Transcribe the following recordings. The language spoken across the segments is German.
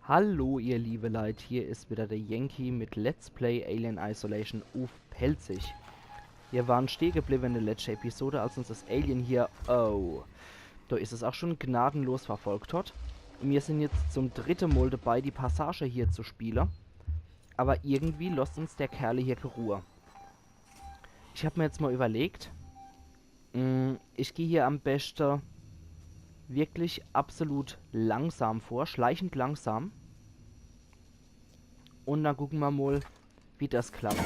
Hallo ihr liebe Leute, hier ist wieder der Yankee mit Let's Play Alien Isolation auf Pelzig. Wir waren stehen geblieben in der letzten Episode, als uns das Alien hier, da ist es auch schon gnadenlos verfolgt hat. Wir sind jetzt zum dritten Mal dabei, die Passage hier zu spielen. Aber irgendwie lässt uns der Kerl hier keine Ruhe. Ich habe mir jetzt mal überlegt, ich gehe hier am besten wirklich absolut langsam vor, schleichend langsam. Und dann gucken wir mal, wie das klappt.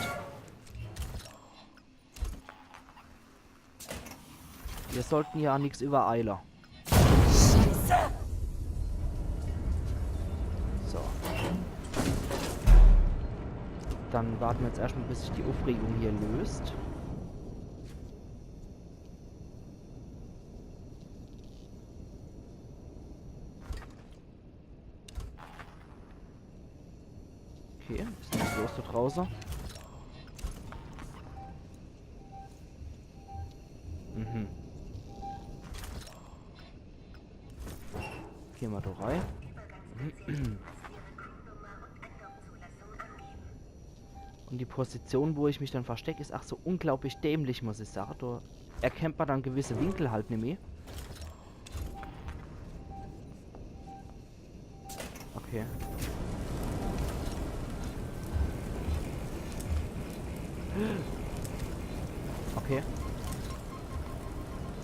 Wir sollten ja nichts übereilen. So. Dann warten wir jetzt erstmal, bis sich die Aufregung hier löst. Okay, ist nichts los da draußen. Mhm. Gehen wir da rein. Und die Position, wo ich mich dann verstecke, ist ach so unglaublich dämlich, muss ich sagen. Da erkennt man dann gewisse Winkel halt nicht mehr. Okay. Okay.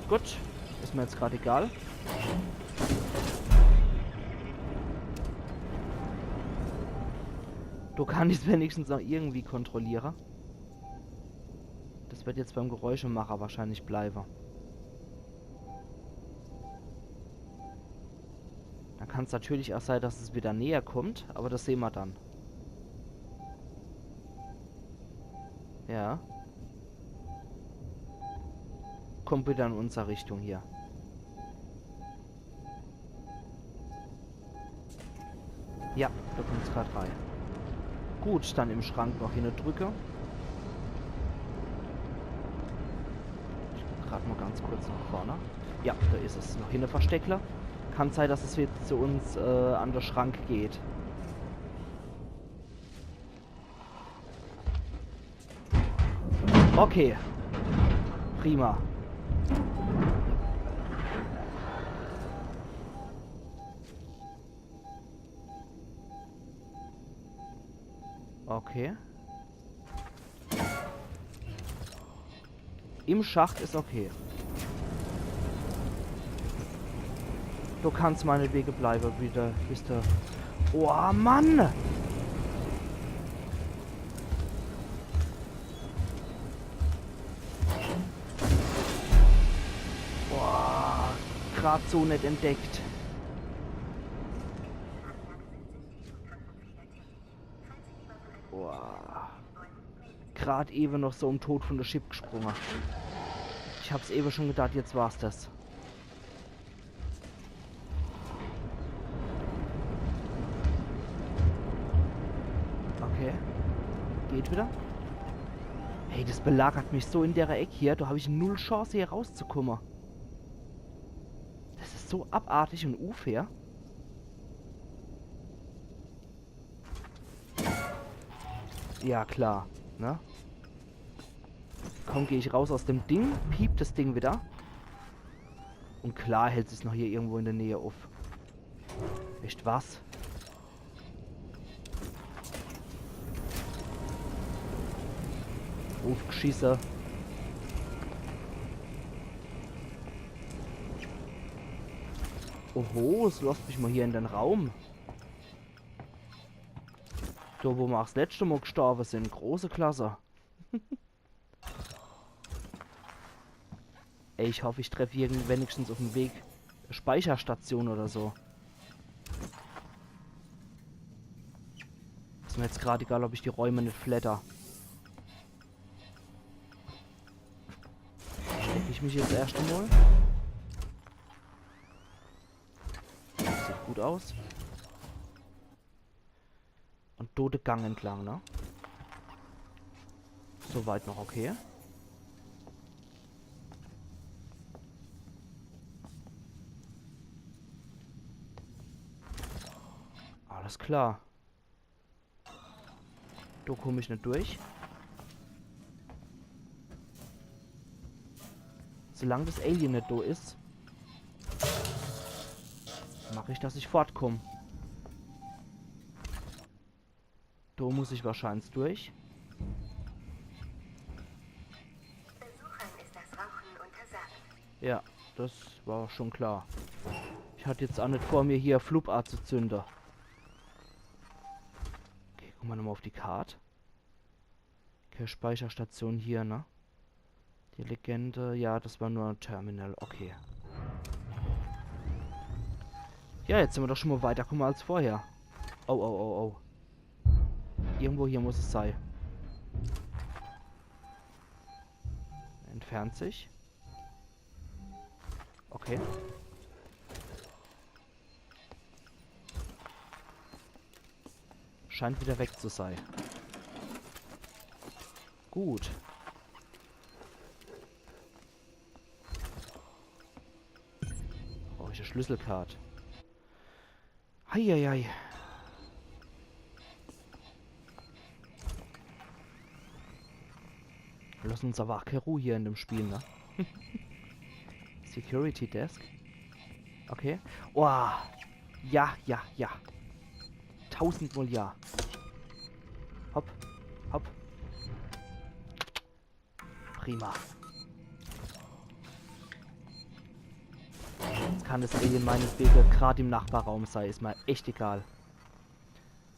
Gut. Ist mir jetzt gerade egal. Du kannst es wenigstens noch irgendwie kontrollieren. Das wird jetzt beim Geräuschemacher wahrscheinlich bleiben. Dann kann es natürlich auch sein, dass es wieder näher kommt, aber das sehen wir dann. Ja. Kommt wieder in unsere Richtung hier. Ja, da kommt es gerade rein. Gut, dann im Schrank noch hin drücke. Ich gucke gerade mal ganz kurz nach vorne. Ja, da ist es. Noch hin Versteckler. Kann sein, dass es jetzt zu uns an der Schrank geht. Okay. Prima. Okay. Im Schacht ist okay. Du kannst meine Wege bleiben, wieder, bis du... Oh, Mann! Boah, gerade so nicht entdeckt. Boah. Gerade eben noch so im Tod von der Chip gesprungen. Ich hab's eben schon gedacht, jetzt war's das. Okay. Geht wieder. Hey, das belagert mich so in der Ecke hier. Da habe ich null Chance hier rauszukommen. Das ist so abartig und unfair. Ja, klar. Ne? Komm, gehe ich raus aus dem Ding. Piept das Ding wieder. Und klar hält es noch hier irgendwo in der Nähe auf. Echt was? Aufgeschieße. Oho, es lässt mich mal hier in den Raum. Da, wo wir auch das letzte Mal gestorben sind. Große Klasse. Ey, ich hoffe, ich treffe wenigstens auf dem Weg eine Speicherstation oder so. Ist mir jetzt gerade egal, ob ich die Räume nicht flatter. Stecke ich mich jetzt erst einmal. Sieht gut aus. Und tote Gang entlang, ne? Soweit noch okay. Alles klar. Da komme ich nicht durch. Solange das Alien nicht da ist, mache ich, dass ich fortkomme. Da muss ich wahrscheinlich durch. Ja, das war schon klar. Ich hatte jetzt auch nicht vor, mir hier Flubart zu zünden. Okay, gucken wir nochmal auf die Karte. Okay, Speicherstation hier, ne? Die Legende, ja, das war nur ein Terminal, okay. Ja, jetzt sind wir doch schon mal weitergekommen als vorher. Oh, oh, oh, oh. Irgendwo hier muss es sein. Entfernt sich. Okay. Scheint wieder weg zu sein. Gut. Brauche ich eine Schlüsselkarte. Heieiei. Wir lassen uns aber auch keine Ruhe hier in dem Spiel, ne? Security Desk. Okay. Oh. Ja, ja, ja. 1000-mal ja. Hopp, hopp. Prima. Jetzt kann das Alien meinetwegen gerade im Nachbarraum sein. Ist mir echt egal.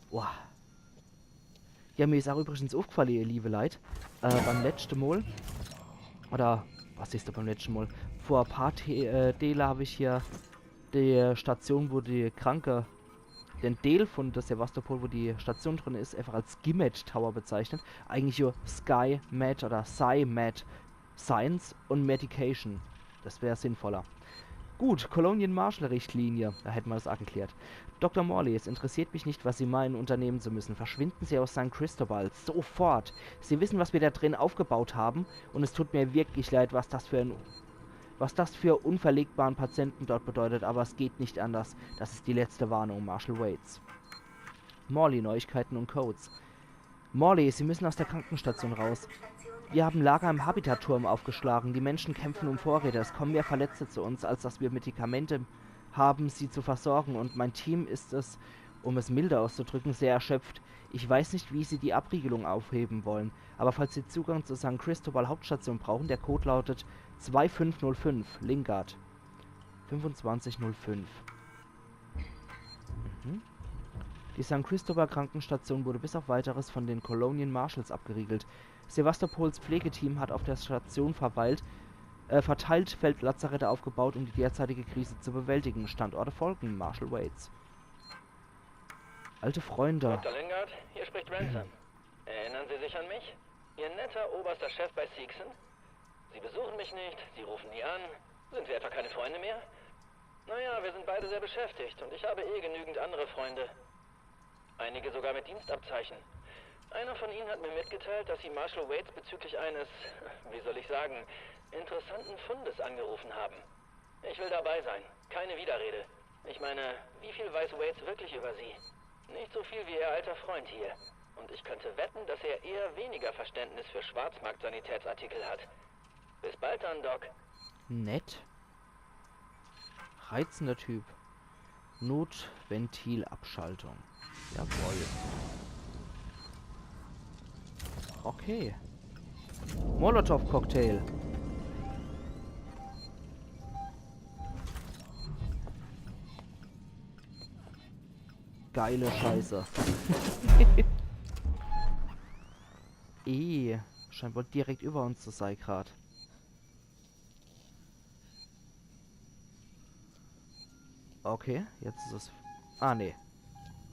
Oh. Ja, mir ist auch übrigens aufgefallen, ihr liebe Leute. Beim letzten Mal. Oder, was ist da beim letzten Mal? Vor ein paar Dele habe ich hier die Station, wo die Kranke, den Deal von der Sevastopol, wo die Station drin ist, einfach als Gimet Tower bezeichnet. Eigentlich nur Sky Med oder Sci Med Science und Medication. Das wäre sinnvoller. Gut, Colonial Marshall Richtlinie. Da hätten wir das auch geklärt. Dr. Morley, es interessiert mich nicht, was Sie meinen, unternehmen zu müssen. Verschwinden Sie aus St. Cristobal. Sofort. Sie wissen, was wir da drin aufgebaut haben. Und es tut mir wirklich leid, was das für unverlegbaren Patienten dort bedeutet. Aber es geht nicht anders. Das ist die letzte Warnung, Marshal Waits. Morley, Neuigkeiten und Codes. Morley, Sie müssen aus der Krankenstation raus. Wir haben Lager im Habitat-Turm aufgeschlagen. Die Menschen kämpfen um Vorräte. Es kommen mehr Verletzte zu uns, als dass wir Medikamente haben, sie zu versorgen. Und mein Team ist es, um es milder auszudrücken, sehr erschöpft. Ich weiß nicht, wie Sie die Abriegelung aufheben wollen. Aber falls Sie Zugang zur St. Cristobal Hauptstation brauchen, der Code lautet 2505, Lingard. 2505. Mhm. Die St. Cristobal Krankenstation wurde bis auf Weiteres von den Colonial Marshals abgeriegelt. Sevastopols Pflegeteam hat auf der Station verteilt Feldlazarette aufgebaut, um die derzeitige Krise zu bewältigen. Standorte folgen: Marshal Waits. Alte Freunde. Dr. Lingard, hier spricht Ransom. Erinnern Sie sich an mich? Ihr netter oberster Chef bei Seegson? Sie besuchen mich nicht, Sie rufen nie an. Sind wir etwa keine Freunde mehr? Naja, wir sind beide sehr beschäftigt und ich habe genügend andere Freunde. Einige sogar mit Dienstabzeichen. Einer von ihnen hat mir mitgeteilt, dass sie Marshal Waits bezüglich eines, wie soll ich sagen, interessanten Fundes angerufen haben. Ich will dabei sein. Keine Widerrede. Ich meine, wie viel weiß Waits wirklich über sie? Nicht so viel wie ihr alter Freund hier. Und ich könnte wetten, dass er eher weniger Verständnis für Schwarzmarkt-Sanitätsartikel hat. Bis bald dann, Doc. Nett. Reizender Typ. Notventilabschaltung. Jawohl. Okay. Molotow-Cocktail. Geile Scheiße. Scheint wohl direkt über uns zu sein gerade. Okay, jetzt ist es... Ah, nee.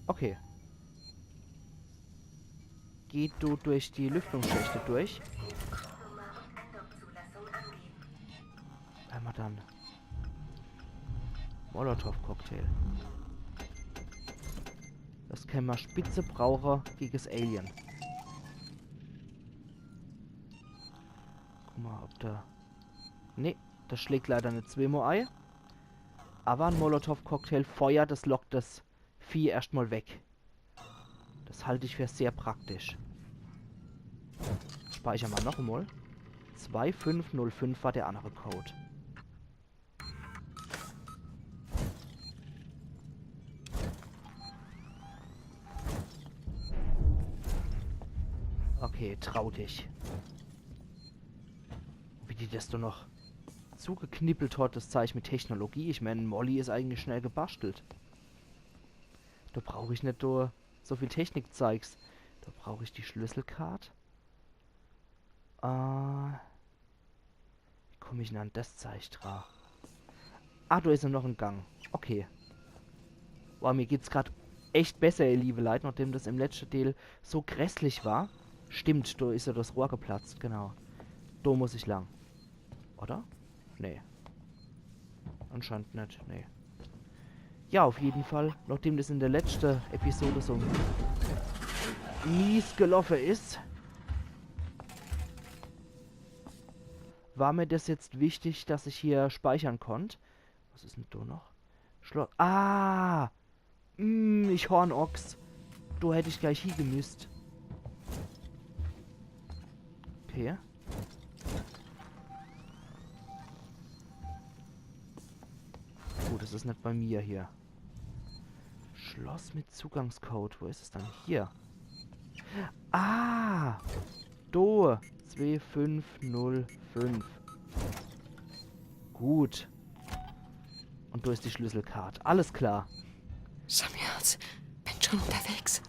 Okay. Geh du durch die Lüftungsschächte durch. Einmal dann. Molotow-Cocktail. Das kennen wir spitze Braucher gegen das Alien. Guck mal, ob da... Nee, das schlägt leider eine zweimal ein. Aber ein Molotow-Cocktail Feuer, das lockt das Vieh erstmal weg. Das halte ich für sehr praktisch. Speichern wir noch einmal. 2505 war der andere Code. Okay, trau dich. Wie die das doch noch zugeknippelt hat, das zeige ich mit Technologie. Ich meine, Molly ist eigentlich schnell gebastelt. Da brauche ich nicht so viel Technik zeigst. Da brauche ich die Schlüsselkarte. Wie komme ich denn an das Zeichtra? Ah, da ist ja noch ein Gang. Okay. Boah, mir geht's gerade echt besser, ihr liebe Leute, nachdem das im letzten Teil so grässlich war. Stimmt, da ist ja das Rohr geplatzt, genau. Da muss ich lang. Oder? Nee. Anscheinend nicht, nee. Ja, auf jeden Fall, nachdem das in der letzten Episode so mies gelaufen ist, war mir das jetzt wichtig, dass ich hier speichern konnte. Was ist denn da noch? Schloss. Ah! Ich Hornochs. Da hätte ich gleich hingemüsst. Okay. Gut, das ist nicht bei mir hier. Schloss mit Zugangscode. Wo ist es dann? Hier. Ah! Do. 2505. Gut. Und da ist die Schlüsselkarte. Alles klar. Samuels, bin schon unterwegs.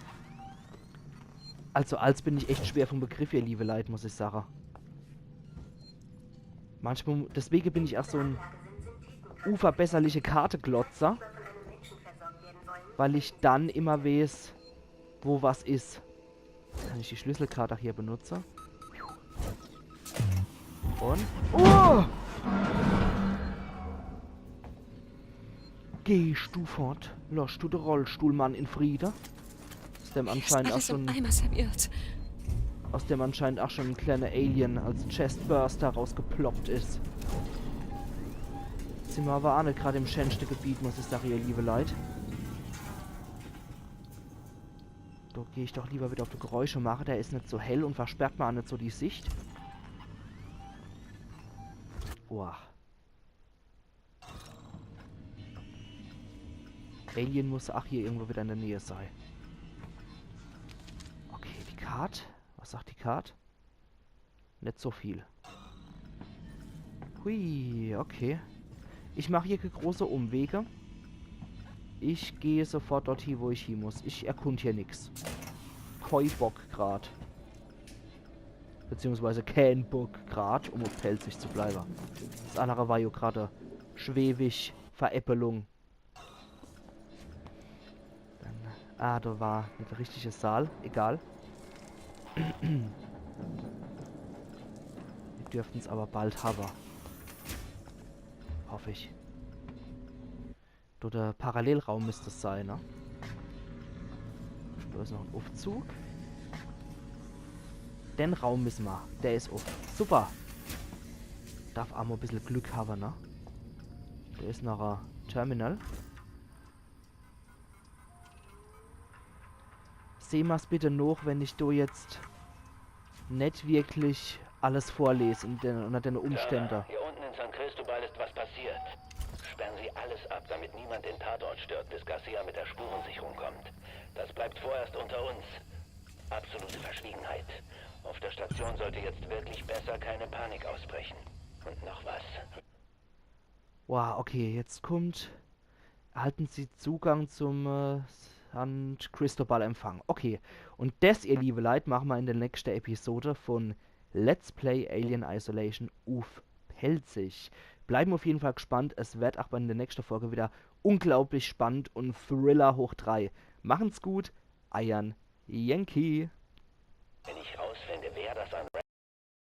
Also als bin ich echt schwer vom Begriff, ihr liebe Leute, muss ich sagen. Manchmal, deswegen bin ich auch so ein unverbesserliche Karteglotzer. Weil ich dann immer weiß, wo was ist. Kann ich die Schlüsselkarte auch hier benutzen? Und... Oh! Gehst du fort? Lass du den Rollstuhlmann in Friede? Aus dem anscheinend auch schon... Aus dem anscheinend auch schon ein kleiner Alien als Chestburster rausgeploppt ist. Jetzt sind wir aber auch nicht gerade im schönsten Gebiet, muss ich sagen, ihr liebe Leute. Da gehe ich doch lieber wieder auf die Geräusche machen. Der ist nicht so hell und versperrt mir auch nicht so die Sicht. Boah. Alien muss ach hier irgendwo wieder in der Nähe sein. Okay, die Karte. Was sagt die Karte? Nicht so viel. Hui, okay. Ich mache hier große Umwege. Ich gehe sofort dorthin, wo ich hin muss. Ich erkunde hier nichts. Koi Bock grad. Beziehungsweise kein Bock grad, um auf pelzig zu bleiben. Das andere war ja gerade schwebig, Veräppelung. Dann, da war nicht der richtige Saal. Egal. Wir dürften es aber bald haben. Hoffe ich. Der Parallelraum müsste es sein, ne? Da ist noch ein Aufzug. Den Raum müssen wir. Der ist auf. Super. Darf auch mal ein bisschen Glück haben, ne? Da ist noch ein Terminal. Sehen wir es bitte noch, wenn ich da jetzt nicht wirklich alles vorlese unter den Umständen. Hier unten in San Cristobal ist was passiert. Sperren Sie alles ab, damit niemand den Tatort stört, bis Garcia mit der Spurensicherung kommt. Das bleibt vorerst unter uns. Absolute Verschwiegenheit. Auf der Station sollte jetzt wirklich besser keine Panik ausbrechen. Und noch was. Wow, okay, jetzt kommt... Erhalten Sie Zugang zum St. Cristobal Empfang. Okay, und das, ihr liebe Leute, machen wir in der nächsten Episode von Let's Play Alien Isolation auf Pelzig. Bleiben auf jeden Fall gespannt. Es wird auch in der nächsten Folge wieder unglaublich spannend und Thriller hoch 3. Machen's gut. Iron Yankee. Wenn ich rausfinde,